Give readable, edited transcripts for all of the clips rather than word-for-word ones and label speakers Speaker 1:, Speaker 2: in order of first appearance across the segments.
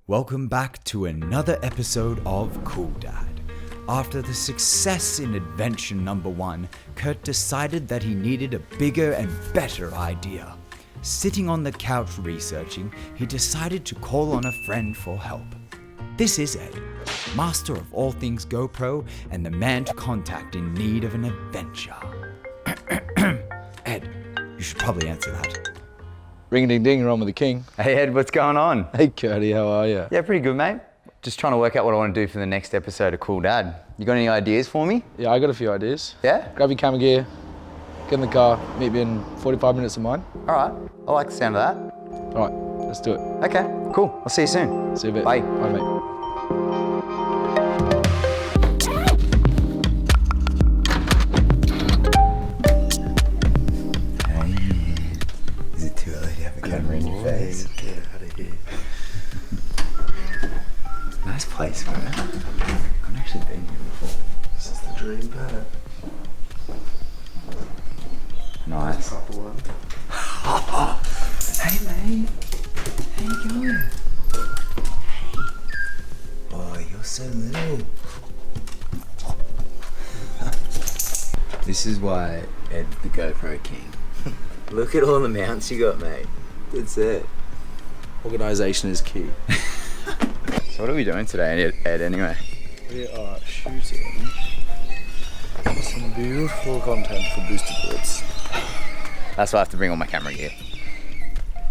Speaker 1: Welcome back to another episode of Cool Dad. After the success in adventure number 1, Kurt decided that he needed a bigger and better idea. Sitting on the couch researching, he decided to call on a friend for help. This is Ed, master of all things GoPro and the man to contact in need of an adventure. Ed, you should probably answer that.
Speaker 2: Ring-a-ding-ding, you're on with the king.
Speaker 3: Hey Ed, what's going on?
Speaker 2: Hey Kurtie, how are you?
Speaker 3: Yeah, pretty good, mate. Just trying to work out what I want to do for the next episode of Cool Dad. You got any ideas for me?
Speaker 2: Yeah, I got a few ideas.
Speaker 3: Yeah?
Speaker 2: Grab your camera gear, get in the car, meet me in 45 minutes of mine.
Speaker 3: All right, I like the sound of that.
Speaker 2: All right, let's do it.
Speaker 3: Okay, cool. I'll see you soon.
Speaker 2: See you a bit.
Speaker 3: Bye.
Speaker 2: Bye, mate.
Speaker 1: Is it too early to have a camera in your face?
Speaker 4: Get out of here.
Speaker 1: Nice place, man. I've actually been here before.
Speaker 4: This is the dream pad.
Speaker 1: Nice.
Speaker 4: Proper one.
Speaker 1: Hey mate, how you going? Hey. Oh, you're so little. This is why Ed's the GoPro king. Look at all the mounts you got, mate. That's it.
Speaker 2: Organisation is key.
Speaker 3: So what are we doing today, Ed, anyway?
Speaker 2: We are shooting some beautiful content for booster boards.
Speaker 3: That's why I have to bring all my camera gear.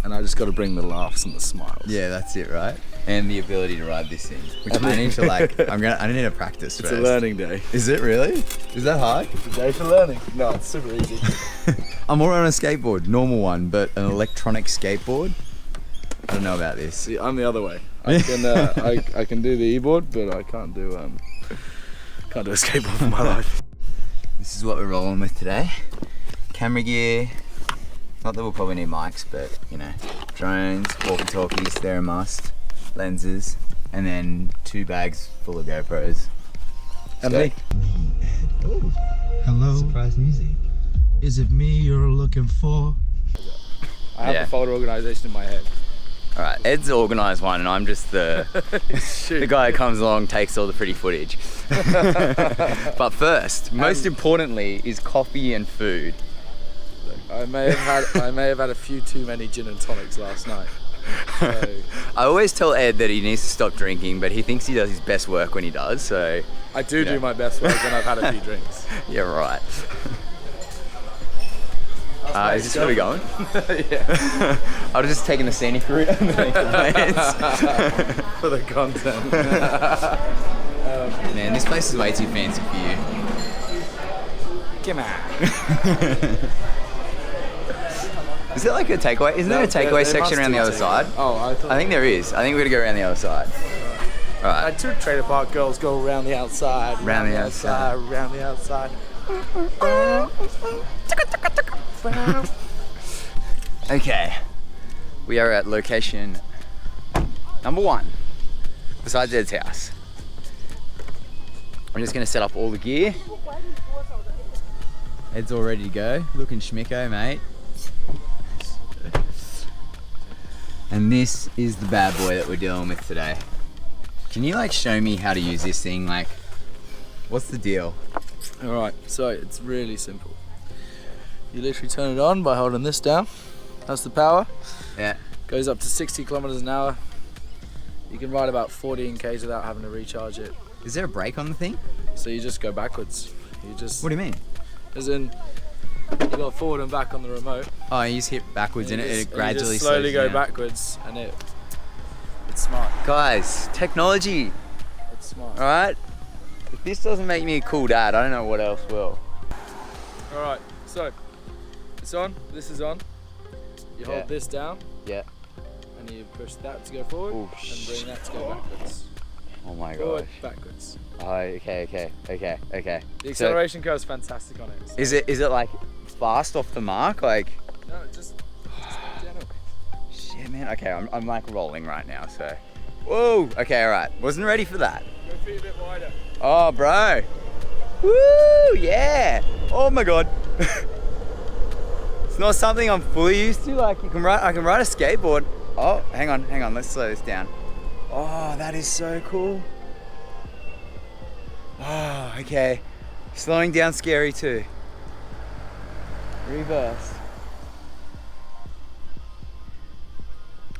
Speaker 2: And I just got to bring the laughs and the smiles.
Speaker 1: Yeah, that's it, right? And the ability to ride this thing, which I need to I need to practice
Speaker 2: It's
Speaker 1: first.
Speaker 2: a learning day.
Speaker 1: Is it really? Is that hard?
Speaker 2: It's a day for learning. No, it's super easy.
Speaker 1: I'm alright on a skateboard, normal one, but an electronic skateboard? I don't know about this.
Speaker 2: See, I'm the other way. I can I can do the e-board, but I can't do a skateboard for my life.
Speaker 1: This is what we're rolling with today. Camera gear. Not that we'll probably need mics, but you know, drones, walkie-talkies, they're a must. Lenses, and then 2 bags full of GoPros.
Speaker 2: And me.
Speaker 1: Oh,
Speaker 2: Hello.
Speaker 1: surprise music.
Speaker 2: Is it me you're looking for? I have
Speaker 3: Yeah.
Speaker 2: a photo organisation in my head.
Speaker 3: All right, Ed's the organised one, and I'm just the guy who comes along, takes all the pretty footage. But first, most importantly, is coffee and food.
Speaker 2: I may have had a few too many gin and tonics last night. So,
Speaker 3: I always tell Ed that he needs to stop drinking, but he thinks he does his best work when he does, so...
Speaker 2: I do my best work when I've had a few drinks.
Speaker 3: Yeah, right. Is this where we're going?
Speaker 2: Yeah.
Speaker 3: I was just taking the scenic route underneath the plants.
Speaker 2: For the content.
Speaker 1: Man, this place is way too fancy for you.
Speaker 2: Come on.
Speaker 3: Is there like a takeaway? Isn't there a takeaway section around the other side?
Speaker 2: Oh, I
Speaker 3: think there is. I think we're gonna go around the other side. All right.
Speaker 2: Two trailer park girls go around the outside.
Speaker 3: Round the outside.
Speaker 2: Round the outside.
Speaker 3: Okay. We are at location number 1, besides Ed's house. I'm just gonna set up all the gear.
Speaker 1: Ed's all ready to go. Looking schmicko, mate. And this is the bad boy that we're dealing with today. Can you like show me how to use this thing? Like, what's the deal?
Speaker 2: Alright, so it's really simple. You literally turn it on by holding this down. That's the power.
Speaker 1: Yeah.
Speaker 2: Goes up to 60 kilometers an hour. You can ride about 14 k's without having to recharge it.
Speaker 1: Is there a brake on the thing?
Speaker 2: So you just go backwards. You just,
Speaker 1: What do you mean?
Speaker 2: as in, you go forward and back on the remote.
Speaker 1: Oh, you just hit backwards and it gradually
Speaker 2: you just slowly
Speaker 1: slows
Speaker 2: go
Speaker 1: down.
Speaker 2: backwards, and it's smart.
Speaker 3: Guys, technology.
Speaker 2: It's smart.
Speaker 3: All right. If this doesn't make me a cool dad, I don't know what else will.
Speaker 2: All right, so it's on. This is on. You
Speaker 3: Yeah.
Speaker 2: hold this down,
Speaker 3: Yeah.
Speaker 2: and you push that to go forward,
Speaker 3: Oh,
Speaker 2: and bring that to go backwards.
Speaker 3: Oh my
Speaker 2: Forward,
Speaker 3: gosh.
Speaker 2: backwards.
Speaker 3: Oh, okay.
Speaker 2: The acceleration curve's fantastic on it. So
Speaker 3: Is it like fast off the mark? Like,
Speaker 2: no, just gentle.
Speaker 3: shit, man. Okay, I'm like rolling right now. So, whoa. Okay, all right. Wasn't ready for that.
Speaker 2: Go feet a bit wider.
Speaker 3: Oh, bro. Woo, yeah. Oh my god. It's not something I'm fully used to. Like I can ride a skateboard. Oh, hang on. Let's slow this down. Oh, that is so cool. Oh, okay. Slowing down scary too. Reverse.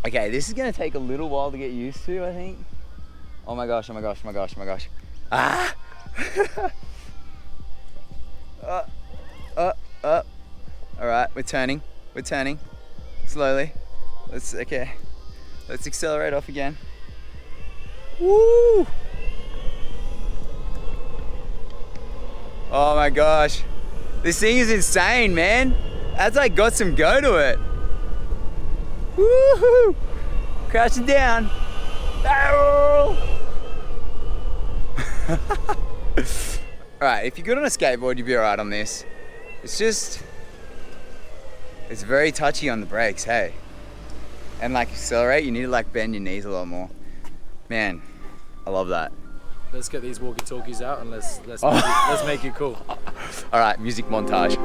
Speaker 3: Okay, this is gonna take a little while to get used to, I think. Oh my gosh, oh my gosh, oh my gosh, oh my gosh. Ah! Alright, we're turning. We're turning. Slowly. Let's accelerate off again. Woo! Oh my gosh. This thing is insane, man. That's like got some go to it. Woohoo! Crashing down. Alright, if you're good on a skateboard, you'll be alright on this. It's very touchy on the brakes, hey. And like accelerate, you need to like bend your knees a lot more. Man, I love that.
Speaker 2: Let's get these walkie-talkies out and let's make it cool.
Speaker 3: Alright, music montage.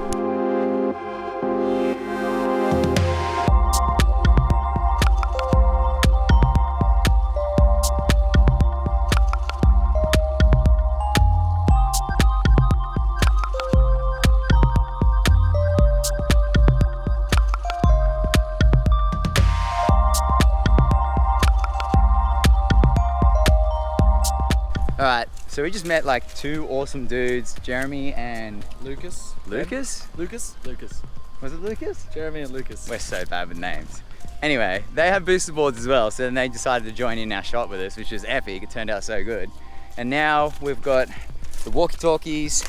Speaker 3: Alright, so we just met like two awesome dudes, Jeremy and
Speaker 2: Lucas?
Speaker 3: Lucas?
Speaker 2: Lucas?
Speaker 3: Was it Lucas?
Speaker 2: Jeremy and Lucas.
Speaker 3: We're so bad with names. Anyway, they have booster boards as well, so then they decided to join in our shot with us, which was epic. It turned out so good. And now we've got the walkie-talkies.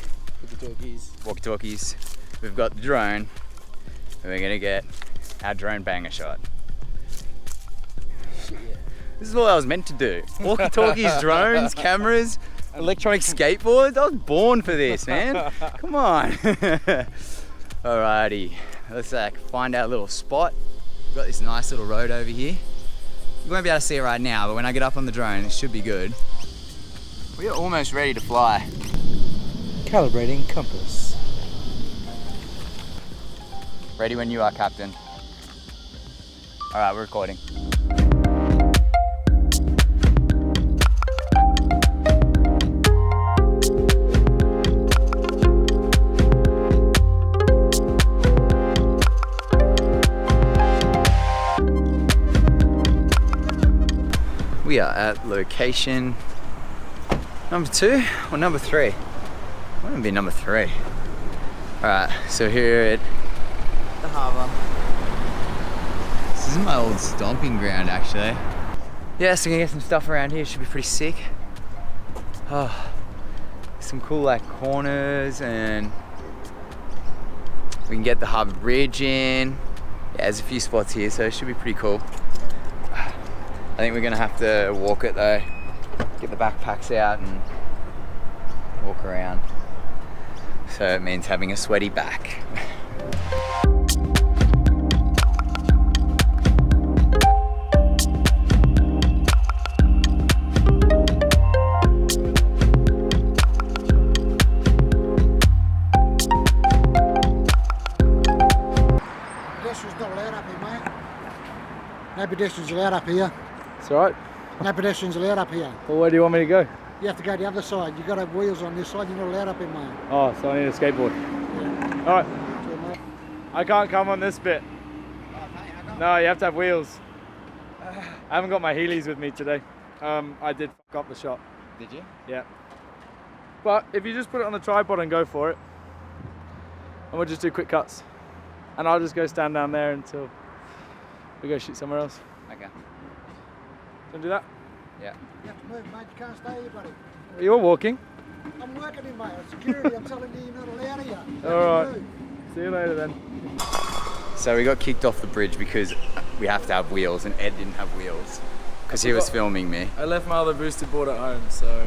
Speaker 3: Walkie-talkies. We've got the drone. And we're gonna get our drone banger shot.
Speaker 2: Shit, yeah.
Speaker 3: This is what I was meant to do. Walkie-talkies, drones, cameras, electronic skateboards. I was born for this, man. Come on. Alrighty, let's find our little spot. We've got this nice little road over here. You won't be able to see it right now, but when I get up on the drone, it should be good. We are almost ready to fly.
Speaker 2: Calibrating compass.
Speaker 3: Ready when you are, Captain. Alright, we're recording. We are at location number 2 or number 3? It might be number 3. Alright, so here at the harbour. This is my old stomping ground actually. Yeah, so we're gonna get some stuff around here, should be pretty sick. Oh, some cool like corners, and we can get the harbour bridge in. Yeah, there's a few spots here, so it should be pretty cool. I think we're gonna have to walk it though. Get the backpacks out and walk around. So it means having a sweaty back.
Speaker 5: Pedestrians not allowed up here, mate. No pedestrians allowed up here.
Speaker 2: It's alright.
Speaker 5: No pedestrians allowed up here.
Speaker 2: Well, where do you want me to go?
Speaker 5: You have to go the other side. You've got to have wheels on this side. You're not allowed up here, mate.
Speaker 2: Oh, so I need a skateboard.
Speaker 5: Yeah.
Speaker 2: Alright.
Speaker 5: Sure, mate.
Speaker 2: I can't come on this bit. No, you have to have wheels. I haven't got my Heelys with me today. I did fuck up the shot.
Speaker 3: Did you?
Speaker 2: Yeah. But if you just put it on the tripod and go for it, and we'll just do quick cuts. And I'll just go stand down there until we go shoot somewhere else.
Speaker 3: Okay.
Speaker 2: Can do that?
Speaker 3: Yeah.
Speaker 5: You have to move, mate. You can't stay here, buddy.
Speaker 2: You're walking.
Speaker 5: I'm working here, mate. Security. I'm telling you, you're not allowed here. You have to
Speaker 2: Alright.
Speaker 5: move.
Speaker 2: See you later then.
Speaker 3: So we got kicked off the bridge because we have to have wheels, and Ed didn't have wheels because he was filming me.
Speaker 2: I left my other boosted board at home, so...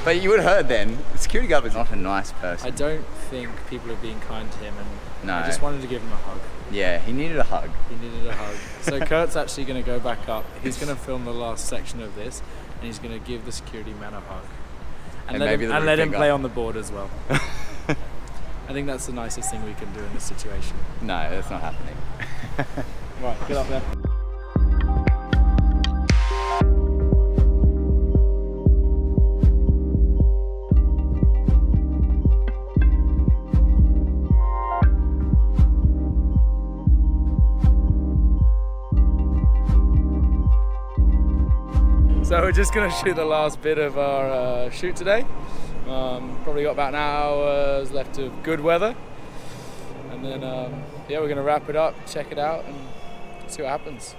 Speaker 3: But you would have heard then, the security guard was not a nice person.
Speaker 2: I don't think people are being kind to him, and
Speaker 3: No.
Speaker 2: I just wanted to give him a hug.
Speaker 3: Yeah, he needed a hug.
Speaker 2: He needed a hug. So Kurt's actually going to go back up. He's going to film the last section of this, and he's going to give the security man a hug. And let him play on the board as well. I think that's the nicest thing we can do in this situation.
Speaker 3: No, that's not happening.
Speaker 2: Right, get up there. So we're just gonna shoot the last bit of our shoot today. Probably got about an hour's left of good weather. And then, yeah, we're gonna wrap it up, check it out, and see what happens.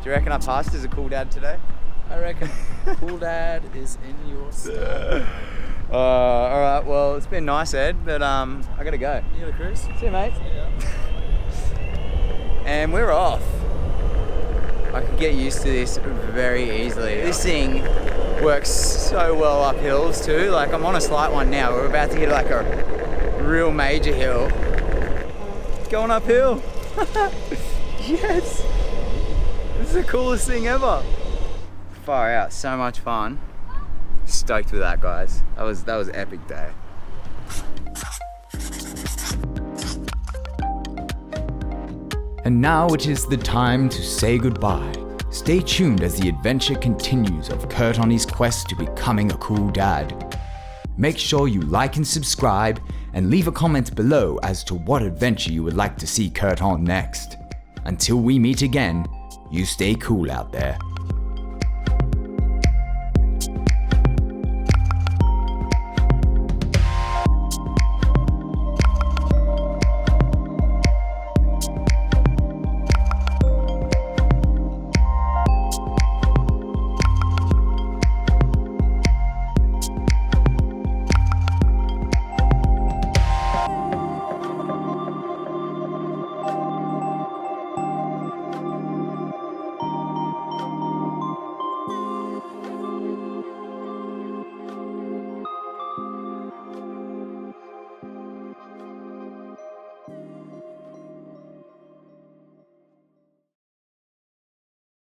Speaker 3: Do you reckon I passed as a cool dad today?
Speaker 2: I reckon cool dad is in your style.
Speaker 3: All right, well, it's been nice, Ed, but I gotta go.
Speaker 2: You gotta cruise?
Speaker 3: See you, mate. And we're off. I could get used to this very easily. This thing works so well up hills too. Like, I'm on a slight one now. We're about to hit like a real major hill. Going uphill. Yes. This is the coolest thing ever. Far out, so much fun. Stoked with that, guys. That was epic day.
Speaker 1: And now it is the time to say goodbye. Stay tuned as the adventure continues of Kurt on his quest to becoming a cool dad. Make sure you like and subscribe, and leave a comment below as to what adventure you would like to see Kurt on next. Until we meet again, you stay cool out there.